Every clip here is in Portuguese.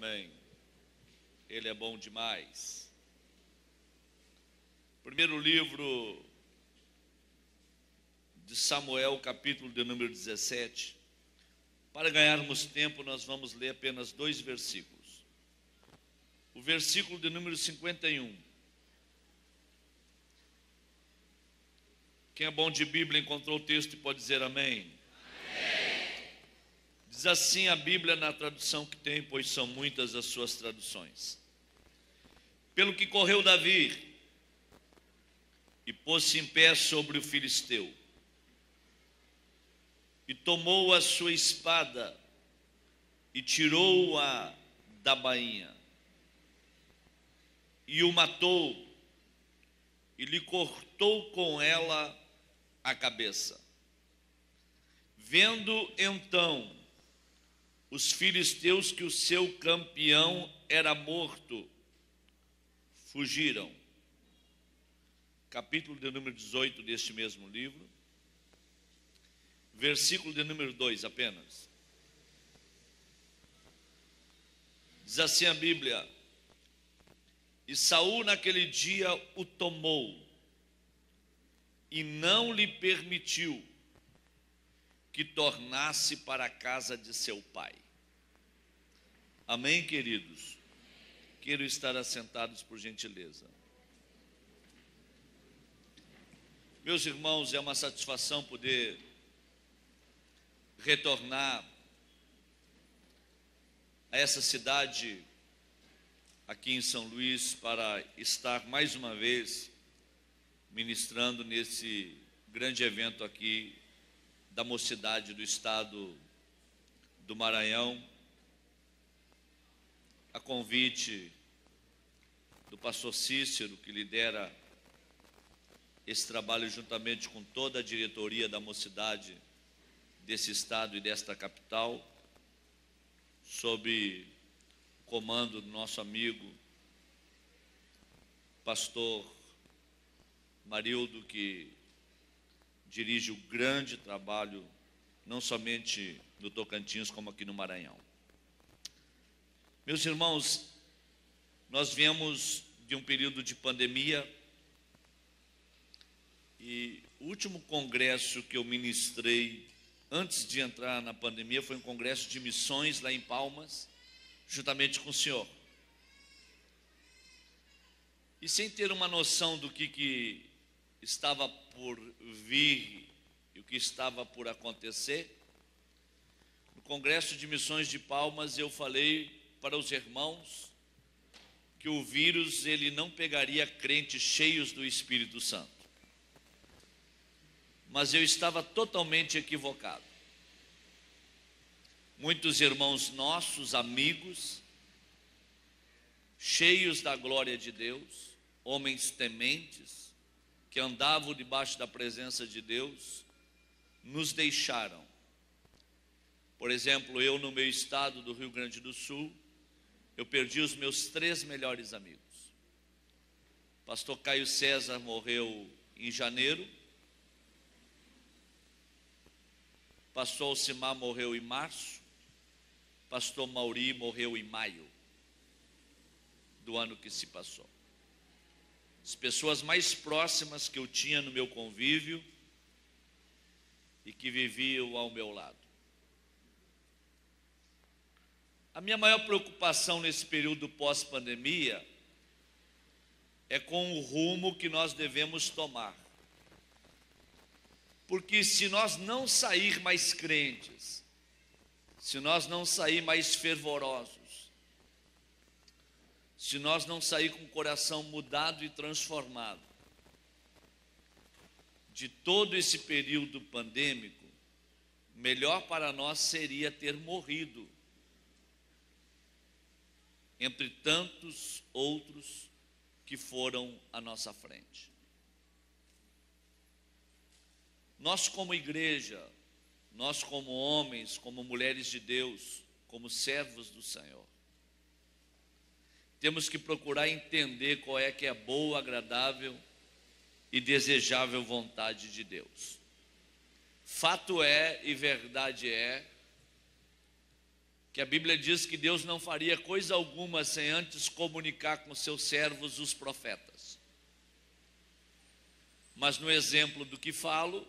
amém. Ele é bom demais. Primeiro livro de Samuel, capítulo de número 17. Para ganharmos tempo, nós vamos ler apenas 2 versículos. O versículo de número 51. Quem é bom de Bíblia encontrou o texto e pode dizer amém. Diz assim a Bíblia na tradução que tem, pois são muitas as suas traduções. Pelo que correu Davi e pôs-se em pé sobre o filisteu, e tomou a sua espada e tirou-a da bainha, e o matou, e lhe cortou com ela a cabeça. Vendo então os filisteus que o seu campeão era morto, fugiram. Capítulo de número 18 deste mesmo livro, versículo de número 2 apenas. Diz assim a Bíblia: e Saul naquele dia o tomou e não lhe permitiu que tornasse para a casa de seu pai. Amém, queridos? Quero estar assentados por gentileza. Meus irmãos, é uma satisfação poder retornar a essa cidade aqui em São Luís para estar mais uma vez ministrando nesse grande evento aqui da mocidade do estado do Maranhão, a convite do pastor Cícero, que lidera esse trabalho juntamente com toda a diretoria da mocidade desse estado e desta capital, sob o comando do nosso amigo pastor Marildo, que dirige o grande trabalho, não somente no Tocantins, como aqui no Maranhão. Meus irmãos, nós viemos de um período de pandemia, e o último congresso que eu ministrei antes de entrar na pandemia foi um congresso de missões lá em Palmas, juntamente com o senhor. E sem ter uma noção do que estava por vir e o que estava por acontecer, no congresso de missões de Palmas eu falei para os irmãos que o vírus ele não pegaria crentes cheios do Espírito Santo. Mas eu estava totalmente equivocado. Muitos irmãos nossos, amigos, cheios da glória de Deus, homens tementes, que andavam debaixo da presença de Deus, nos deixaram. Por exemplo, eu no meu estado do Rio Grande do Sul, eu perdi os meus 3 melhores amigos. Pastor Caio César morreu em janeiro, pastor Alcimar morreu em março, pastor Mauri morreu em maio do ano que se passou. As pessoas mais próximas que eu tinha no meu convívio e que viviam ao meu lado. A minha maior preocupação nesse período pós-pandemia é com o rumo que nós devemos tomar. Porque se nós não sair mais crentes, se nós não sair mais fervorosos, se nós não sair com o coração mudado e transformado de todo esse período pandêmico, melhor para nós seria ter morrido entre tantos outros que foram à nossa frente. Nós como igreja, nós como homens, como mulheres de Deus, como servos do Senhor, temos que procurar entender qual é que é a boa, agradável e desejável vontade de Deus. Fato é e verdade é que a Bíblia diz que Deus não faria coisa alguma sem antes comunicar com seus servos, os profetas. Mas no exemplo do que falo,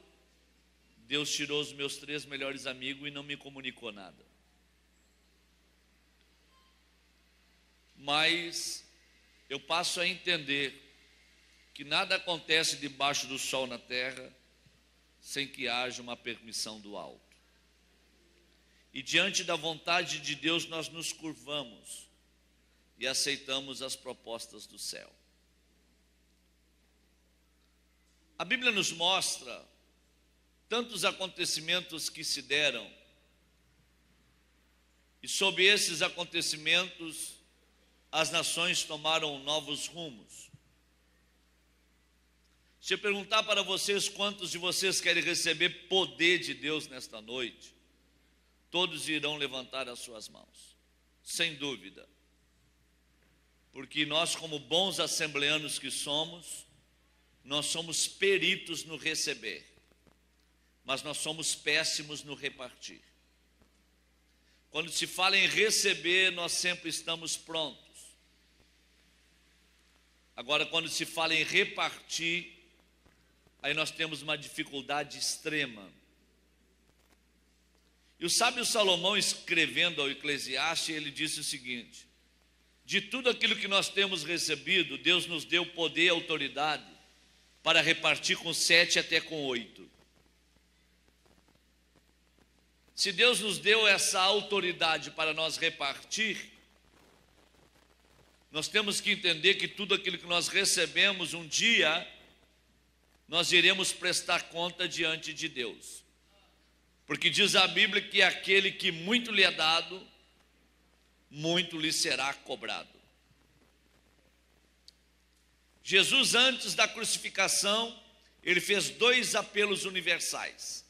Deus tirou os meus 3 melhores amigos e não me comunicou nada. Mas eu passo a entender que nada acontece debaixo do sol na terra sem que haja uma permissão do alto. E diante da vontade de Deus nós nos curvamos e aceitamos as propostas do céu. A Bíblia nos mostra tantos acontecimentos que se deram, e sob esses acontecimentos as nações tomaram novos rumos. Se eu perguntar para vocês quantos de vocês querem receber poder de Deus nesta noite, todos irão levantar as suas mãos, sem dúvida. Porque nós, como bons assembleanos que somos, nós somos peritos no receber, mas nós somos péssimos no repartir. Quando se fala em receber, nós sempre estamos prontos. Agora, quando se fala em repartir, aí nós temos uma dificuldade extrema. E o sábio Salomão, escrevendo ao Eclesiastes, ele disse o seguinte: de tudo aquilo que nós temos recebido, Deus nos deu poder e autoridade para repartir com 7 até com 8. Se Deus nos deu essa autoridade para nós repartir, nós temos que entender que tudo aquilo que nós recebemos, um dia, nós iremos prestar conta diante de Deus. Porque diz a Bíblia que aquele que muito lhe é dado, muito lhe será cobrado. Jesus, antes da crucificação, ele fez 2 apelos universais.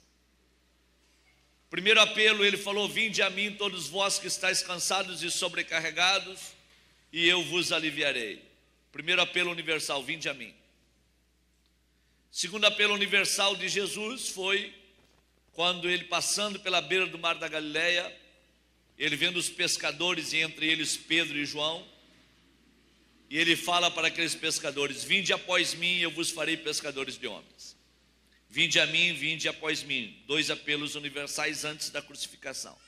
Primeiro apelo, ele falou: vinde a mim todos vós que estáis cansados e sobrecarregados, e eu vos aliviarei. Primeiro apelo universal: vinde a mim. Segundo apelo universal de Jesus foi quando ele, passando pela beira do mar da Galileia, ele vendo os pescadores, e entre eles Pedro e João, e ele fala para aqueles pescadores: vinde após mim, eu vos farei pescadores de homens. Vinde a mim, vinde após mim. 2 apelos universais antes da crucificação.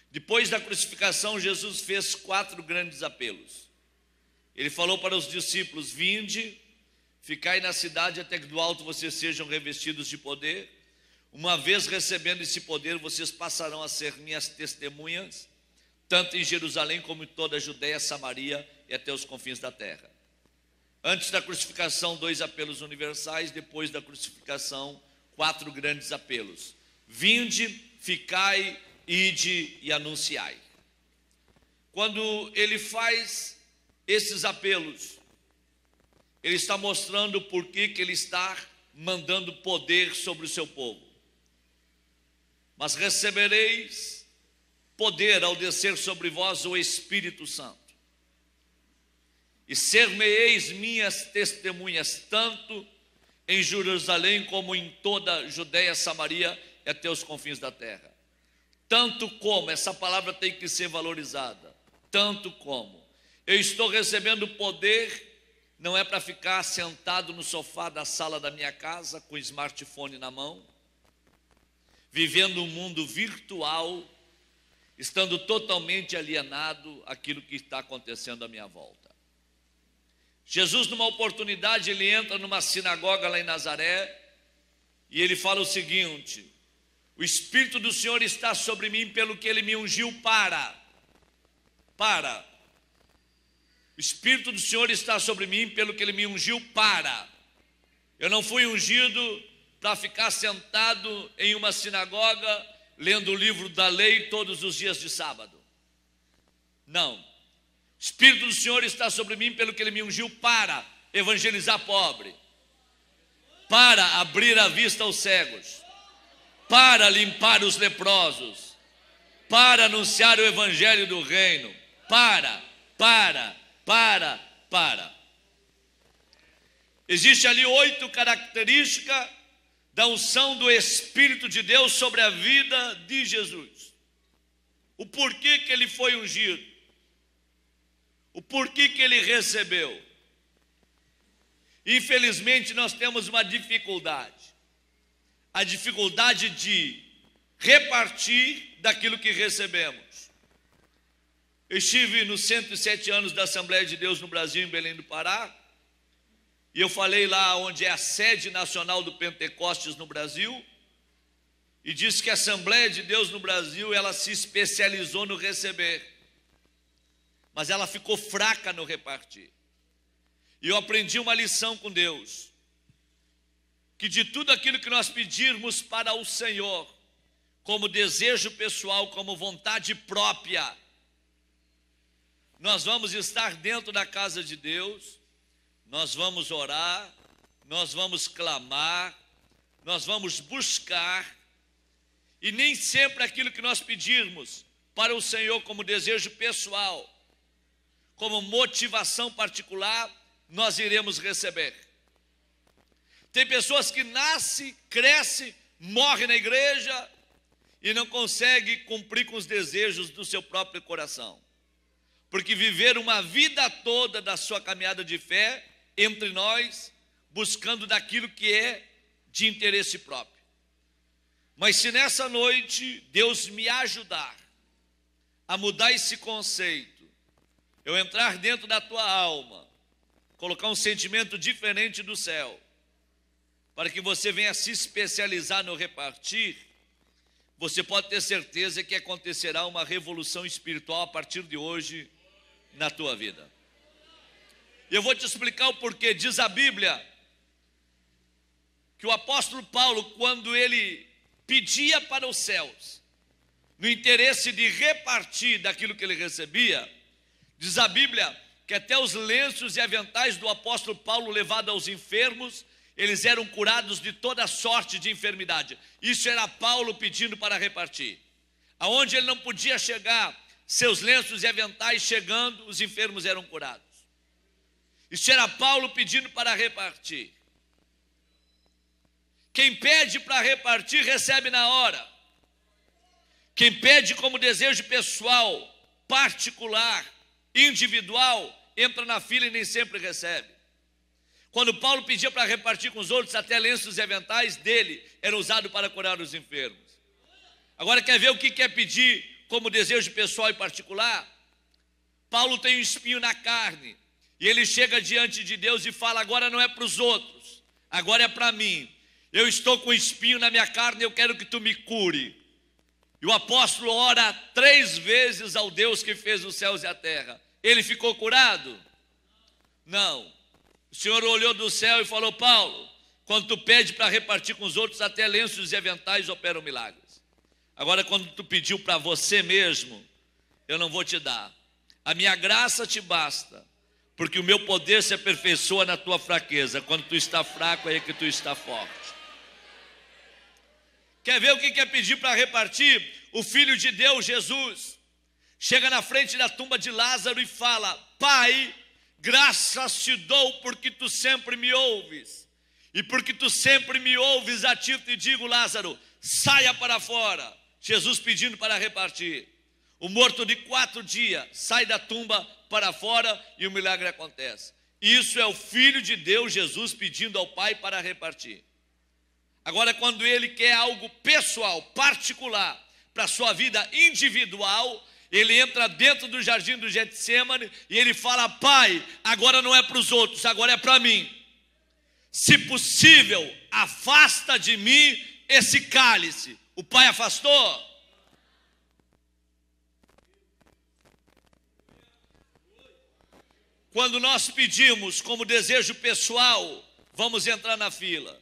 Depois da crucificação, Jesus fez 4 grandes apelos. Ele falou para os discípulos: vinde, ficai na cidade até que do alto vocês sejam revestidos de poder. Uma vez recebendo esse poder, vocês passarão a ser minhas testemunhas, tanto em Jerusalém como em toda a Judéia, Samaria e até os confins da terra. Antes da crucificação, 2 apelos universais. Depois da crucificação, 4 grandes apelos: vinde, ficai, ide e anunciai. Quando ele faz esses apelos, ele está mostrando por que ele está mandando poder sobre o seu povo. Mas recebereis poder ao descer sobre vós o Espírito Santo, e ser-me-eis minhas testemunhas, tanto em Jerusalém como em toda a Judéia, Samaria e até os confins da terra. Tanto como, essa palavra tem que ser valorizada, tanto como eu estou recebendo poder, não é para ficar sentado no sofá da sala da minha casa com o smartphone na mão, vivendo um mundo virtual, estando totalmente alienado àquilo que está acontecendo à minha volta. Jesus, numa oportunidade, ele entra numa sinagoga lá em Nazaré e ele fala o seguinte: o Espírito do Senhor está sobre mim pelo que ele me ungiu para. O Espírito do Senhor está sobre mim pelo que ele me ungiu para. Eu não fui ungido para ficar sentado em uma sinagoga lendo o livro da lei todos os dias de sábado. Não. O Espírito do Senhor está sobre mim pelo que ele me ungiu para evangelizar pobre, para abrir a vista aos cegos, para limpar os leprosos, para anunciar o evangelho do reino, para. Existe ali 8 características da unção do Espírito de Deus sobre a vida de Jesus. o porquê que ele foi ungido, o porquê que ele recebeu. Infelizmente nós temos uma dificuldade, a dificuldade de repartir daquilo que recebemos. Eu estive nos 107 anos da Assembleia de Deus no Brasil, em Belém do Pará, e eu falei lá onde é a sede nacional do Pentecostes no Brasil, e disse que a Assembleia de Deus no Brasil, ela se especializou no receber, mas ela ficou fraca no repartir. E eu aprendi uma lição com Deus, que de tudo aquilo que nós pedirmos para o Senhor, como desejo pessoal, como vontade própria, nós vamos estar dentro da casa de Deus, nós vamos orar, nós vamos clamar, nós vamos buscar, e nem sempre aquilo que nós pedirmos para o Senhor como desejo pessoal, como motivação particular, nós iremos receber. Tem pessoas que nascem, crescem, morrem na igreja e não conseguem cumprir com os desejos do seu próprio coração, porque viveram uma vida toda da sua caminhada de fé entre nós, buscando daquilo que é de interesse próprio. Mas se nessa noite Deus me ajudar a mudar esse conceito, eu entrar dentro da tua alma, colocar um sentimento diferente do céu, para que você venha se especializar no repartir, você pode ter certeza que acontecerá uma revolução espiritual a partir de hoje na tua vida. Eu vou te explicar o porquê. Diz a Bíblia que o apóstolo Paulo, quando ele pedia para os céus, no interesse de repartir daquilo que ele recebia, diz a Bíblia que até os lenços e aventais do apóstolo Paulo levados aos enfermos, eles eram curados de toda sorte de enfermidade. Isso era Paulo pedindo para repartir. Aonde ele não podia chegar, seus lenços e aventais chegando, os enfermos eram curados. Isso era Paulo pedindo para repartir. Quem pede para repartir, recebe na hora. Quem pede como desejo pessoal, particular, individual, entra na fila e nem sempre recebe. Quando Paulo pedia para repartir com os outros, até lenços e aventais dele eram usados para curar os enfermos. Agora quer ver o que quer pedir como desejo pessoal e particular? Paulo tem um espinho na carne, e ele chega diante de Deus e fala: agora não é para os outros, agora é para mim. Eu estou com um espinho na minha carne, eu quero que tu me cure. E o apóstolo ora 3 vezes ao Deus que fez os céus e a terra. Ele ficou curado? Não. O Senhor olhou do céu e falou: Paulo, quando tu pede para repartir com os outros, até lenços e aventais operam milagres. Agora, quando tu pediu para você mesmo, eu não vou te dar. A minha graça te basta, porque o meu poder se aperfeiçoa na tua fraqueza. Quando tu está fraco, é que tu está forte. Quer ver o que quer pedir para repartir? O Filho de Deus, Jesus, chega na frente da tumba de Lázaro e fala: Pai, graças te dou porque tu sempre me ouves. E porque tu sempre me ouves, a ti te digo, Lázaro, saia para fora. Jesus pedindo para repartir. O morto de 4 dias sai da tumba para fora e o milagre acontece. Isso é o Filho de Deus, Jesus, pedindo ao Pai para repartir. Agora, quando ele quer algo pessoal, particular, para a sua vida individual, ele entra dentro do jardim do Getsêmani e ele fala: Pai, agora não é para os outros, agora é para mim. Se possível, afasta de mim esse cálice. O Pai afastou? Quando nós pedimos como desejo pessoal, vamos entrar na fila.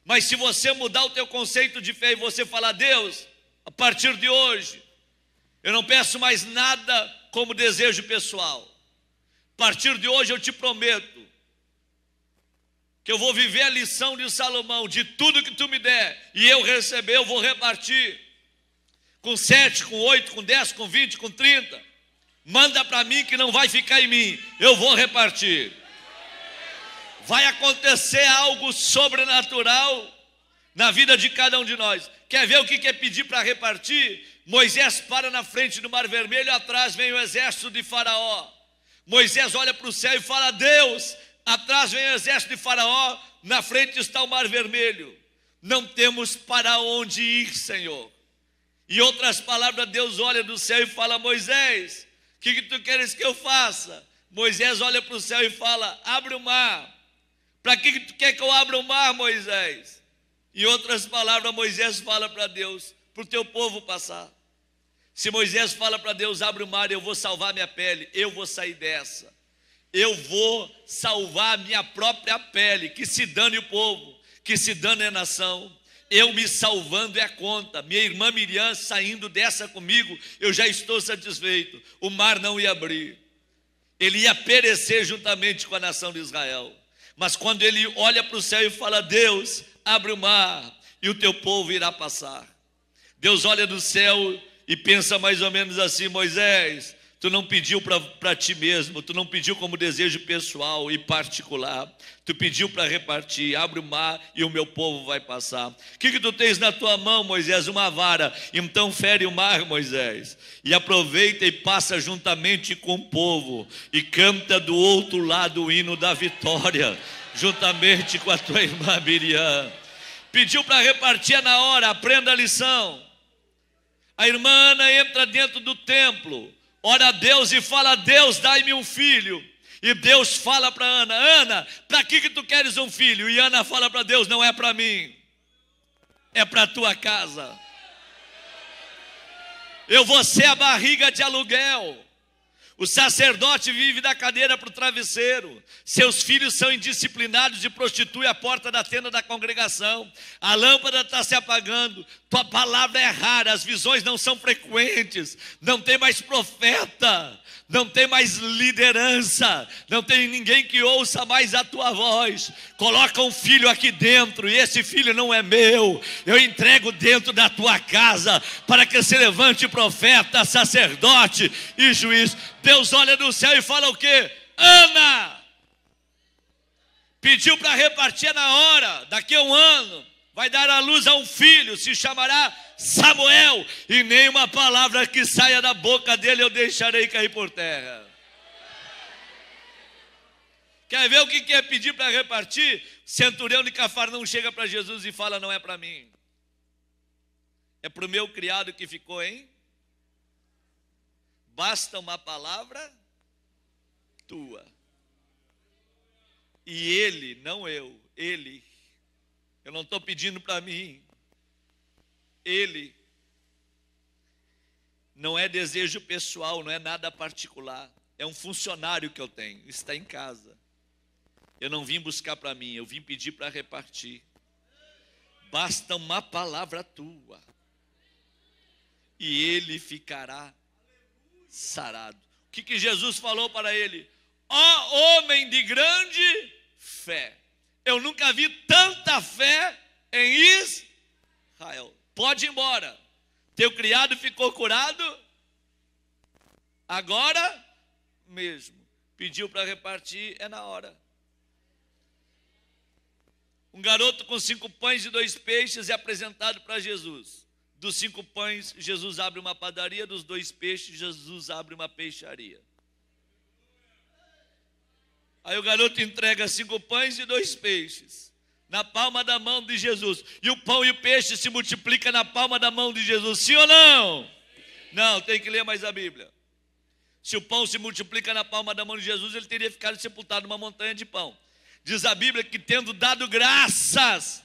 Mas se você mudar o teu conceito de fé e você falar: Deus, a partir de hoje, eu não peço mais nada como desejo pessoal. A partir de hoje eu te prometo que eu vou viver a lição de Salomão: de tudo que tu me der e eu receber, eu vou repartir. Com 7, com 8, com 10, com 20, com 30. Manda para mim que não vai ficar em mim, eu vou repartir. Vai acontecer algo sobrenatural na vida de cada um de nós. Quer ver o que quer pedir para repartir? Moisés para na frente do Mar Vermelho, atrás vem o exército de Faraó. Moisés olha para o céu e fala: Deus, atrás vem o exército de Faraó, na frente está o Mar Vermelho. Não temos para onde ir, Senhor. Em outras palavras, Deus olha do céu e fala: Moisés, o que tu queres que eu faça? Moisés olha para o céu e fala: abre o mar. Para que tu quer que eu abra o mar, Moisés? Em outras palavras, Moisés fala para Deus: para o teu povo passar. Se Moisés fala para Deus: abre o mar, eu vou salvar minha pele, eu vou sair dessa. Eu vou salvar minha própria pele, que se dane o povo, que se dane a nação. Eu me salvando é a conta. Minha irmã Miriam saindo dessa comigo, eu já estou satisfeito. O mar não ia abrir. Ele ia perecer juntamente com a nação de Israel. Mas quando ele olha para o céu e fala: Deus, abre o mar e o teu povo irá passar. Deus olha do céu e pensa mais ou menos assim: Moisés, tu não pediu para ti mesmo, tu não pediu como desejo pessoal e particular, tu pediu para repartir. Abre o mar e o meu povo vai passar. O que tu tens na tua mão, Moisés? Uma vara. Então fere o mar, Moisés, e aproveita e passa juntamente com o povo, e canta do outro lado o hino da vitória, juntamente com a tua irmã Miriam. Pediu para repartir na hora. Aprenda a lição. A irmã Ana entra dentro do templo, ora a Deus e fala: Deus, dai-me um filho. E Deus fala para Ana: Ana, para que tu queres um filho? E Ana fala para Deus: não é para mim, é para a tua casa. Eu vou ser a barriga de aluguel. O sacerdote vive da cadeira para o travesseiro. Seus filhos são indisciplinados e prostituem a porta da tenda da congregação. A lâmpada está se apagando. Tua palavra é rara, as visões não são frequentes. Não tem mais profeta, não tem mais liderança, não tem ninguém que ouça mais a tua voz. Coloca um filho aqui dentro, e esse filho não é meu. Eu entrego dentro da tua casa, para que se levante profeta, sacerdote e juiz. Deus olha do céu e fala o quê? Ana pediu para repartir na hora. Daqui a um ano vai dar à luz a um filho, se chamará Samuel, e nenhuma palavra que saia da boca dele eu deixarei cair por terra. Quer ver o que é pedir para repartir? Centurião de Cafarnaum chega para Jesus e fala: não é para mim, é para o meu criado que ficou, hein? Basta uma palavra tua. E ele, não eu, ele. Eu não estou pedindo para mim. Ele. Não é desejo pessoal, não é nada particular. É um funcionário que eu tenho, está em casa. Eu não vim buscar para mim, eu vim pedir para repartir. Basta uma palavra tua, e ele ficará sarado. O que Jesus falou para ele? Ó homem de grande fé. Eu nunca vi tanta fé em Israel. Pode ir embora. Teu criado ficou curado agora mesmo. Pediu para repartir, é na hora. Um garoto com 5 pães e 2 peixes é apresentado para Jesus. Dos 5 pães, Jesus abre uma padaria. Dos 2 peixes, Jesus abre uma peixaria. Aí o garoto entrega 5 pães e 2 peixes na palma da mão de Jesus. E o pão e o peixe se multiplicam na palma da mão de Jesus. Sim ou não? Não, tem que ler mais a Bíblia. Se o pão se multiplica na palma da mão de Jesus, ele teria ficado sepultado numa montanha de pão. Diz a Bíblia que, tendo dado graças,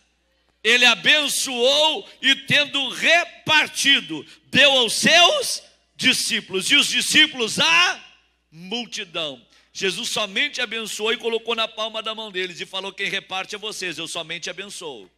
ele abençoou e, tendo repartido, deu aos seus discípulos. E os discípulos a multidão. Jesus somente abençoou e colocou na palma da mão deles e falou: quem reparte é vocês, eu somente abençoo.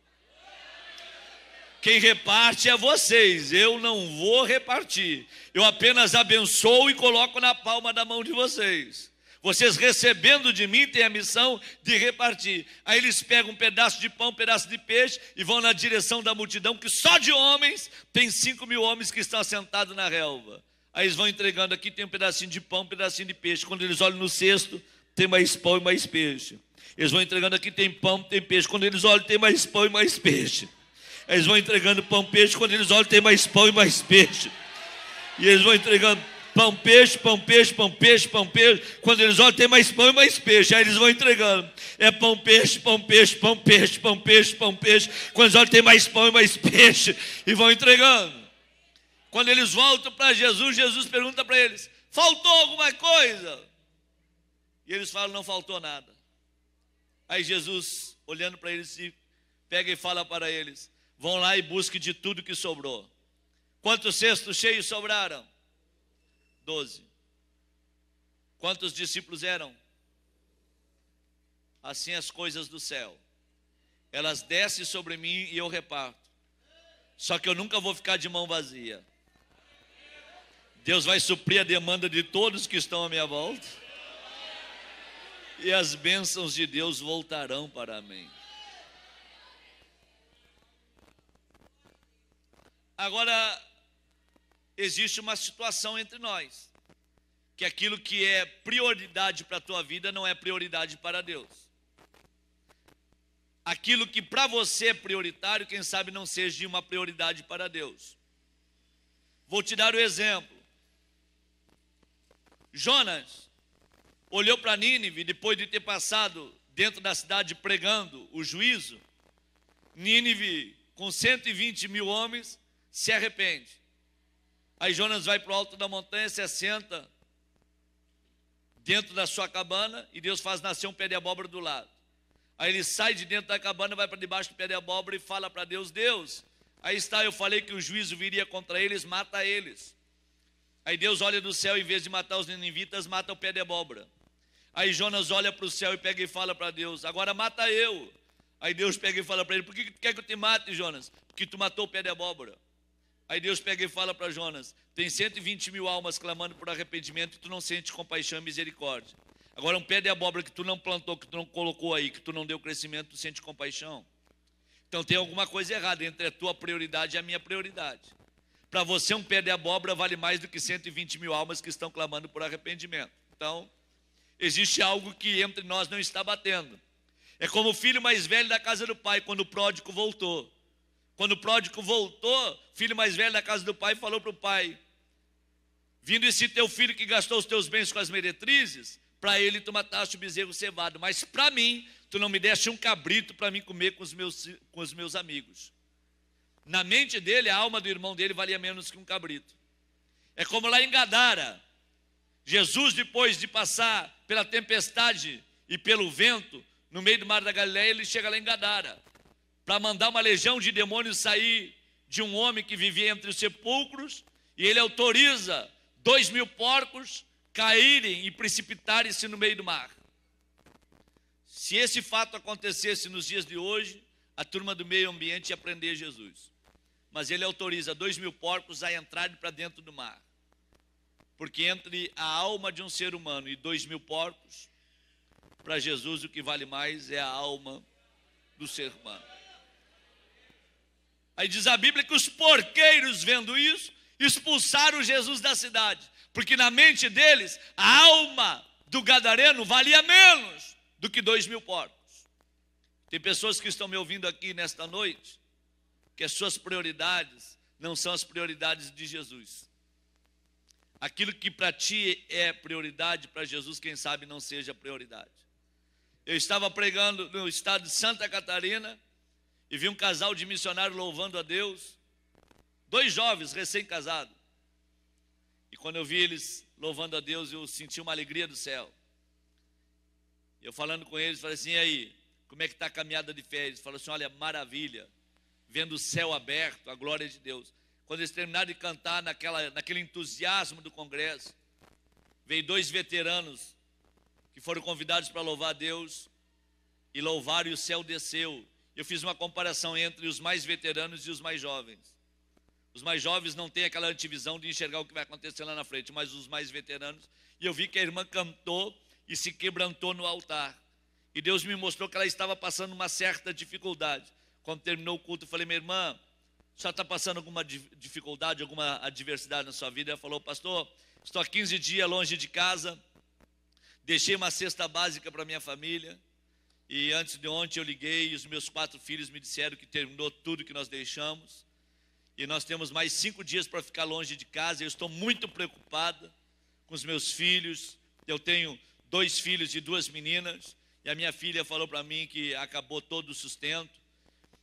Quem reparte é vocês, eu não vou repartir. Eu apenas abençoo e coloco na palma da mão de vocês. Vocês recebendo de mim têm a missão de repartir. Aí eles pegam um pedaço de pão, um pedaço de peixe e vão na direção da multidão, que só de homens tem 5.000 homens que estão assentados na relva. Aí eles vão entregando: aqui tem um pedacinho de pão, um pedacinho de peixe. Quando eles olham no cesto, tem mais pão e mais peixe. Eles vão entregando: aqui tem pão, tem peixe. Quando eles olham, tem mais pão e mais peixe. Aí eles vão entregando pão, peixe. Quando eles olham, tem mais pão e mais peixe. E eles vão entregando pão, peixe, pão, peixe, pão, peixe, pão, peixe. Quando eles olham, tem mais pão e mais peixe. Aí eles vão entregando. É pão, peixe, pão, peixe, pão, peixe, pão, peixe, pão, peixe. Quando eles olham, tem mais pão e mais peixe. E vão entregando. Quando eles voltam para Jesus, Jesus pergunta para eles: faltou alguma coisa? E eles falam: não faltou nada. Aí Jesus, olhando para eles, pega e fala para eles: vão lá e busquem de tudo que sobrou. Quantos cestos cheios sobraram? 12. Quantos discípulos eram? Assim as coisas do céu, elas descem sobre mim e eu reparto. Só que eu nunca vou ficar de mão vazia. Deus vai suprir a demanda de todos que estão à minha volta. E as bênçãos de Deus voltarão para mim. Agora, existe uma situação entre nós, que aquilo que é prioridade para a tua vida não é prioridade para Deus. Aquilo que para você é prioritário, quem sabe não seja uma prioridade para Deus. Vou te dar o exemplo. Jonas olhou para Nínive, depois de ter passado dentro da cidade pregando o juízo. Nínive, com 120 mil homens, se arrepende. Aí Jonas vai para o alto da montanha, se assenta dentro da sua cabana e Deus faz nascer um pé de abóbora do lado. Aí ele sai de dentro da cabana, vai para debaixo do pé de abóbora e fala para Deus: Deus, aí está, eu falei que o juízo viria contra eles, mata eles. Aí Deus olha do céu, em vez de matar os ninivitas, mata o pé de abóbora. Aí Jonas olha para o céu e pega e fala para Deus: agora mata eu. Aí Deus pega e fala para ele: por que tu quer que eu te mate, Jonas? Porque tu matou o pé de abóbora. Aí Deus pega e fala para Jonas: tem 120 mil almas clamando por arrependimento e tu não sente compaixão e misericórdia. Agora um pé de abóbora que tu não plantou, que tu não colocou aí, que tu não deu crescimento, tu sente compaixão. Então tem alguma coisa errada entre a tua prioridade e a minha prioridade. Para você um pé de abóbora vale mais do que 120 mil almas que estão clamando por arrependimento. Então existe algo que entre nós não está batendo. É como o filho mais velho da casa do pai, quando o pródigo voltou. Quando o pródigo voltou, o filho mais velho da casa do pai falou para o pai: vindo esse teu filho que gastou os teus bens com as meretrizes, para ele tu mataste o bezerro cevado, mas para mim tu não me deste um cabrito para mim comer com os meus amigos. Na mente dele, a alma do irmão dele valia menos que um cabrito. É como lá em Gadara. Jesus, depois de passar pela tempestade e pelo vento, no meio do mar da Galileia, ele chega lá em Gadara, para mandar uma legião de demônios sair de um homem que vivia entre os sepulcros, e ele autoriza 2.000 porcos caírem e precipitarem-se no meio do mar. Se esse fato acontecesse nos dias de hoje, a turma do meio ambiente ia prender Jesus. Mas ele autoriza 2.000 porcos a entrarem para dentro do mar. Porque entre a alma de um ser humano e 2.000 porcos, para Jesus o que vale mais é a alma do ser humano. Aí diz a Bíblia que os porqueiros, vendo isso, expulsaram Jesus da cidade. Porque na mente deles, a alma do gadareno valia menos do que 2.000 porcos. Tem pessoas que estão me ouvindo aqui nesta noite, que as suas prioridades não são as prioridades de Jesus. Aquilo que para ti é prioridade, para Jesus, quem sabe, não seja prioridade. Eu estava pregando no estado de Santa Catarina e vi um casal de missionários louvando a Deus, 2 jovens recém-casados. E quando eu vi eles louvando a Deus, eu senti uma alegria do céu. Eu falando com eles, falei assim: e aí, como é que está a caminhada de fé? Eles falaram assim: olha, maravilha, vendo o céu aberto, a glória de Deus. Quando eles terminaram de cantar naquele entusiasmo do congresso, veio 2 veteranos que foram convidados para louvar a Deus e louvaram, e o céu desceu. Eu fiz uma comparação entre os mais veteranos e os mais jovens. Os mais jovens não têm aquela antivisão de enxergar o que vai acontecer lá na frente, mas os mais veteranos, e eu vi que a irmã cantou e se quebrantou no altar. E Deus me mostrou que ela estava passando uma certa dificuldade. Quando terminou o culto, eu falei: minha irmã, você está passando alguma dificuldade, alguma adversidade na sua vida? Ela falou: pastor, estou há 15 dias longe de casa, deixei uma cesta básica para minha família, e antes de ontem eu liguei e os meus 4 filhos me disseram que terminou tudo que nós deixamos. e nós temos mais 5 dias para ficar longe de casa. Eu estou muito preocupada com os meus filhos. Eu tenho 2 filhos e 2 meninas, e a minha filha falou para mim que acabou todo o sustento,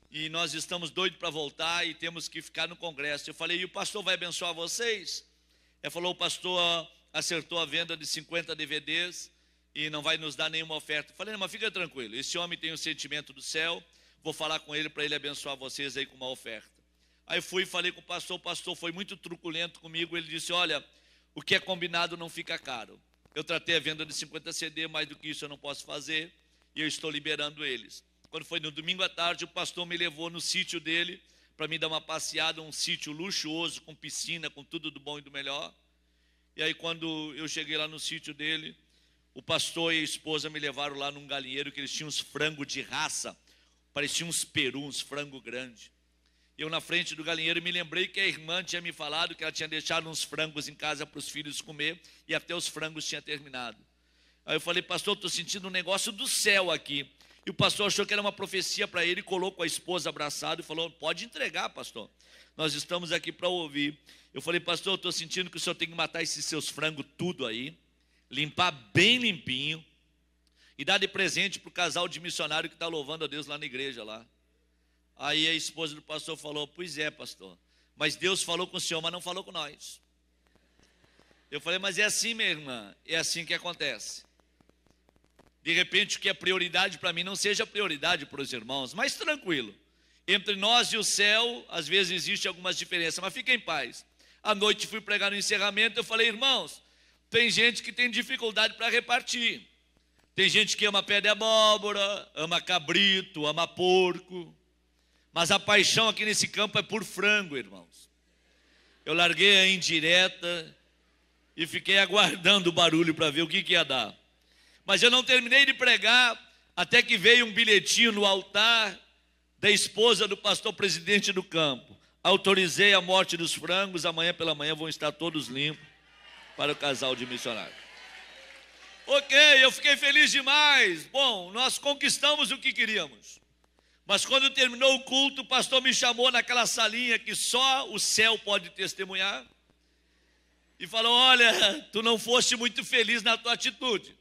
e nós estamos doidos para voltar e temos que ficar no congresso. Eu falei, e o pastor vai abençoar vocês? Ele falou, o pastor acertou a venda de 50 DVDs e não vai nos dar nenhuma oferta. Eu falei, não, mas fica tranquilo, esse homem tem o sentimento do céu, vou falar com ele para ele abençoar vocês aí com uma oferta. Aí fui e falei com o pastor foi muito truculento comigo, ele disse, olha, o que é combinado não fica caro. Eu tratei a venda de 50 CD, mais do que isso eu não posso fazer, e eu estou liberando eles. Quando foi no domingo à tarde, o pastor me levou no sítio dele, para me dar uma passeada, um sítio luxuoso, com piscina, com tudo do bom e do melhor. E aí quando eu cheguei lá no sítio dele, o pastor e a esposa me levaram lá num galinheiro, que eles tinham uns frangos de raça, pareciam uns perus, uns frangos grandes. Eu na frente do galinheiro me lembrei que a irmã tinha me falado que ela tinha deixado uns frangos em casa para os filhos comer, e até os frangos tinha terminado. Aí eu falei, pastor, estou sentindo um negócio do céu aqui. E o pastor achou que era uma profecia para ele, colou com a esposa abraçado e falou, pode entregar, pastor, nós estamos aqui para ouvir. Eu falei, pastor, estou sentindo que o senhor tem que matar esses seus frangos tudo aí, limpar bem limpinho, e dar de presente para o casal de missionário que está louvando a Deus lá na igreja lá. Aí a esposa do pastor falou, pois é, pastor, mas Deus falou com o senhor, mas não falou com nós. Eu falei, mas é assim, minha irmã, é assim que acontece. De repente o que é prioridade para mim não seja prioridade para os irmãos, mas tranquilo. Entre nós e o céu, às vezes existe algumas diferenças, mas fiquem em paz. À noite fui pregar no encerramento, eu falei, irmãos, tem gente que tem dificuldade para repartir. Tem gente que ama pé de abóbora, ama cabrito, ama porco. Mas a paixão aqui nesse campo é por frango, irmãos. Eu larguei a indireta e fiquei aguardando o barulho para ver o que ia dar. Mas eu não terminei de pregar, até que veio um bilhetinho no altar da esposa do pastor presidente do campo. Autorizei a morte dos frangos, amanhã pela manhã vão estar todos limpos para o casal de missionários. Ok, eu fiquei feliz demais. Bom, nós conquistamos o que queríamos. Mas quando terminou o culto, o pastor me chamou naquela salinha que só o céu pode testemunhar. E falou, olha, tu não foste muito feliz na tua atitude.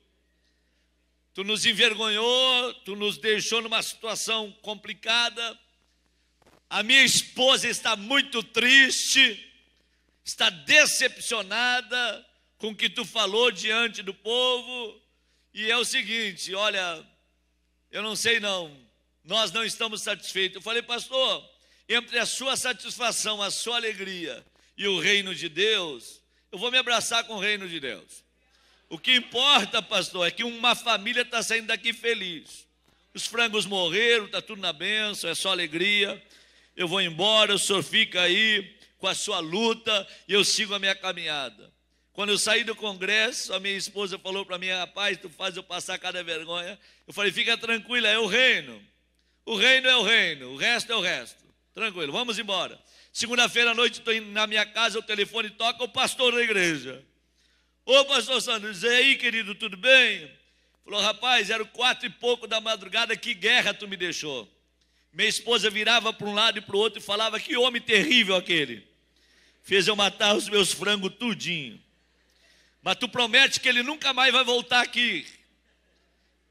Tu nos envergonhou, tu nos deixou numa situação complicada. A minha esposa está muito triste, está decepcionada com o que tu falou diante do povo. E é o seguinte, olha, eu não sei não. Nós não estamos satisfeitos. Eu falei, pastor, entre a sua satisfação, a sua alegria e o reino de Deus, eu vou me abraçar com o reino de Deus. O que importa, pastor, é que uma família está saindo daqui feliz. Os frangos morreram, está tudo na bênção, é só alegria. Eu vou embora, o senhor fica aí com a sua luta e eu sigo a minha caminhada. Quando eu saí do congresso, a minha esposa falou para mim, rapaz, tu faz eu passar cada vergonha. Eu falei, fica tranquila, é o reino. O reino é o reino, o resto é o resto. Tranquilo, vamos embora. Segunda-feira à noite, estou indo na minha casa, o telefone toca, o pastor da igreja. Ô pastor Sandro, diz aí, querido, tudo bem? Falou, rapaz, era 4 e pouco da madrugada, que guerra tu me deixou. Minha esposa virava para um lado e para o outro e falava, que homem terrível aquele. Fez eu matar os meus frangos tudinho. Mas tu promete que ele nunca mais vai voltar aqui.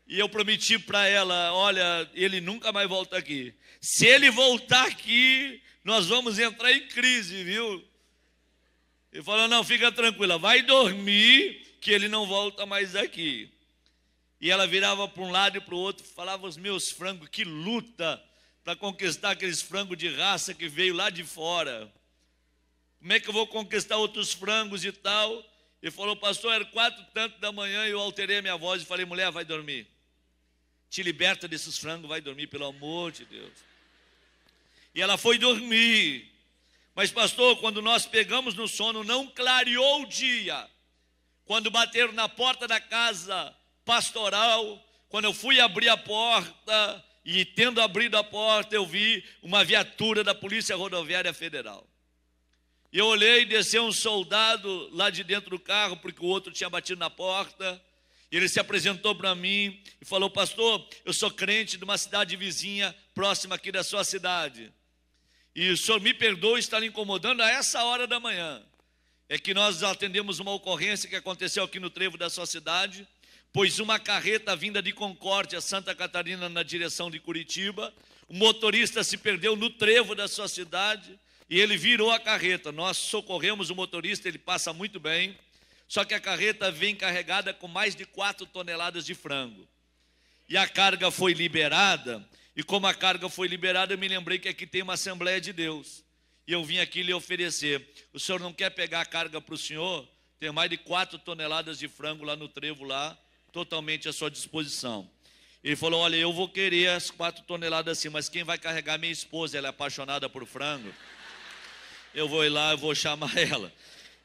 E eu prometi para ela, olha, ele nunca mais volta aqui. Se ele voltar aqui, nós vamos entrar em crise, viu? Ele falou, não, fica tranquila, vai dormir, que ele não volta mais aqui. E ela virava para um lado e para o outro, falava, os meus frangos, que luta para conquistar aqueles frangos de raça que veio lá de fora. Como é que eu vou conquistar outros frangos e tal? Ele falou, pastor, era 4 e tanto da manhã, e eu alterei a minha voz e falei, mulher, vai dormir. Te liberta desses frangos, vai dormir, pelo amor de Deus. E ela foi dormir. Mas pastor, quando nós pegamos no sono, não clareou o dia. Quando bateram na porta da casa pastoral, quando eu fui abrir a porta, e tendo abrido a porta, eu vi uma viatura da Polícia Rodoviária Federal. E eu olhei e desceu um soldado lá de dentro do carro, porque o outro tinha batido na porta. E ele se apresentou para mim e falou, pastor, eu sou crente de uma cidade vizinha, próxima aqui da sua cidade. e o senhor me perdoe estar lhe incomodando a essa hora da manhã, é que nós atendemos uma ocorrência que aconteceu aqui no trevo da sua cidade, pois uma carreta vinda de Concórdia, Santa Catarina, na direção de Curitiba, o motorista se perdeu no trevo da sua cidade e ele virou a carreta. Nós socorremos o motorista, ele passa muito bem, só que a carreta vem carregada com mais de 4 toneladas de frango. E a carga foi liberada, e como a carga foi liberada, eu me lembrei que aqui tem uma Assembleia de Deus. E eu vim aqui lhe oferecer. O senhor não quer pegar a carga para o senhor? Tem mais de 4 toneladas de frango lá no trevo, lá, totalmente à sua disposição. Ele falou, olha, eu vou querer as 4 toneladas assim, mas quem vai carregar? Minha esposa, ela é apaixonada por frango. Eu vou ir lá, eu vou chamar ela.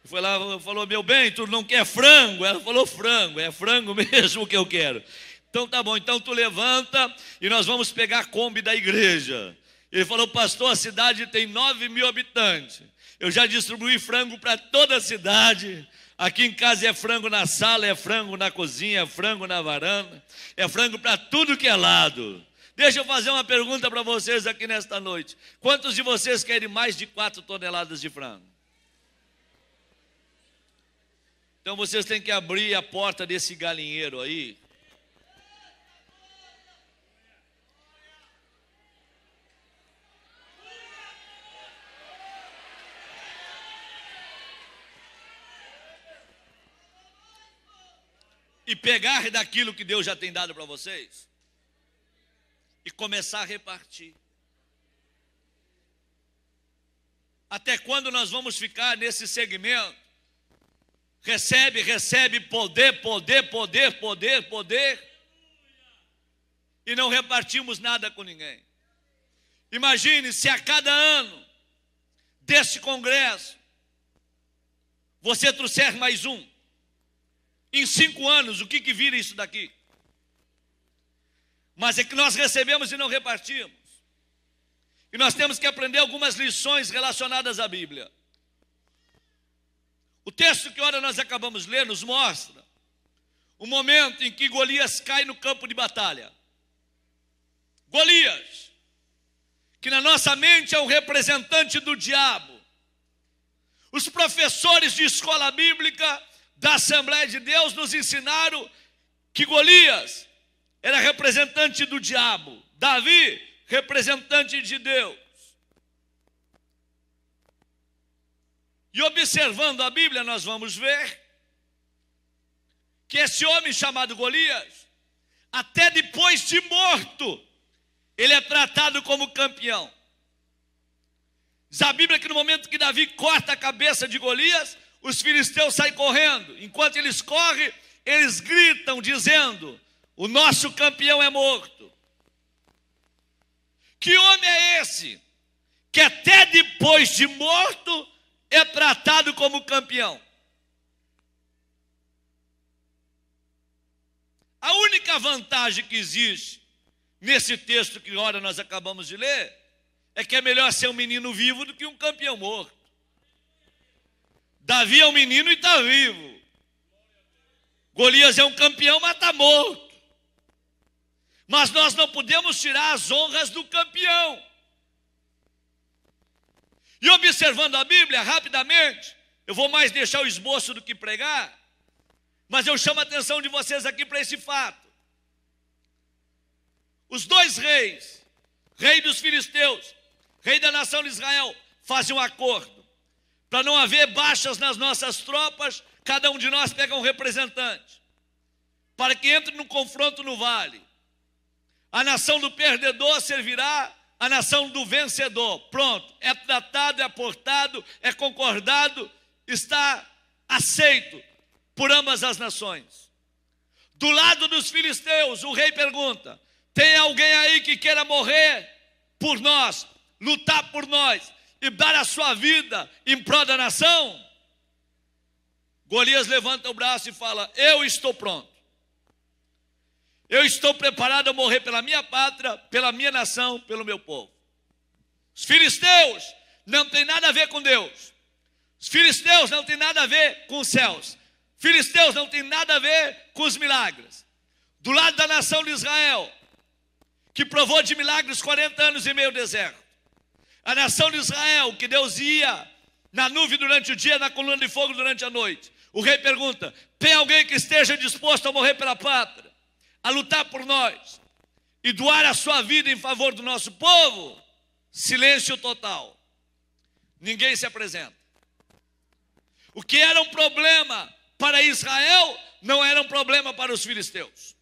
Ele foi lá, falou, meu bem, tu não quer frango? Ela falou, frango, é frango mesmo que eu quero. Então tá bom, então tu levanta e nós vamos pegar a Kombi da igreja. Ele falou, pastor, a cidade tem 9.000 habitantes. Eu já distribuí frango para toda a cidade. Aqui em casa é frango na sala, é frango na cozinha, é frango na varanda, é frango para tudo que é lado. Deixa eu fazer uma pergunta para vocês aqui nesta noite. Quantos de vocês querem mais de 4 toneladas de frango? Então vocês têm que abrir a porta desse galinheiro aí. E pegar daquilo que Deus já tem dado para vocês e começar a repartir. Até quando nós vamos ficar nesse segmento? Recebe, recebe, poder, poder, poder, poder, poder, e não repartimos nada com ninguém. Imagine se a cada ano desse congresso você trouxer mais um. Em 5 anos, o que vira isso daqui? Mas é que nós recebemos e não repartimos. E nós temos que aprender algumas lições relacionadas à Bíblia. O texto que ora nós acabamos de ler nos mostra o momento em que Golias cai no campo de batalha. Golias, que na nossa mente é um representante do diabo. Os professores de escola bíblica da Assembleia de Deus nos ensinaram que Golias era representante do diabo, Davi, representante de Deus. E observando a Bíblia, nós vamos ver que esse homem chamado Golias, até depois de morto, ele é tratado como campeão. Diz a Bíblia que no momento que Davi corta a cabeça de Golias, os filisteus saem correndo. Enquanto eles correm, eles gritam dizendo, o nosso campeão é morto. Que homem é esse que até depois de morto é tratado como campeão? A única vantagem que existe nesse texto que ora nós acabamos de ler é que é melhor ser um menino vivo do que um campeão morto. Davi é um menino e está vivo. Golias é um campeão, mas está morto. Mas nós não podemos tirar as honras do campeão. E observando a Bíblia, rapidamente, eu vou mais deixar o esboço do que pregar, mas eu chamo a atenção de vocês aqui para esse fato. Os 2 reis, rei dos filisteus, rei da nação de Israel, fazem um acordo. Para não haver baixas nas nossas tropas, cada um de nós pega um representante, para que entre no confronto no vale. A nação do perdedor servirá a nação do vencedor. Pronto, é tratado, é aportado, é concordado, está aceito por ambas as nações. Do lado dos filisteus, o rei pergunta, tem alguém aí que queira morrer por nós, lutar por nós e dar a sua vida em prol da nação? Golias levanta o braço e fala, eu estou pronto. Eu estou preparado a morrer pela minha pátria, pela minha nação, pelo meu povo. Os filisteus não tem nada a ver com Deus. Os filisteus não tem nada a ver com os céus. Filisteus não tem nada a ver com os milagres. Do lado da nação de Israel, que provou de milagres 40 anos e meio no deserto, A nação de Israel, que Deus ia na nuvem durante o dia, na coluna de fogo durante a noite. O rei pergunta: tem alguém que esteja disposto a morrer pela pátria, a lutar por nós e doar a sua vida em favor do nosso povo? Silêncio total. Ninguém se apresenta. O que era um problema para Israel não era um problema para os filisteus.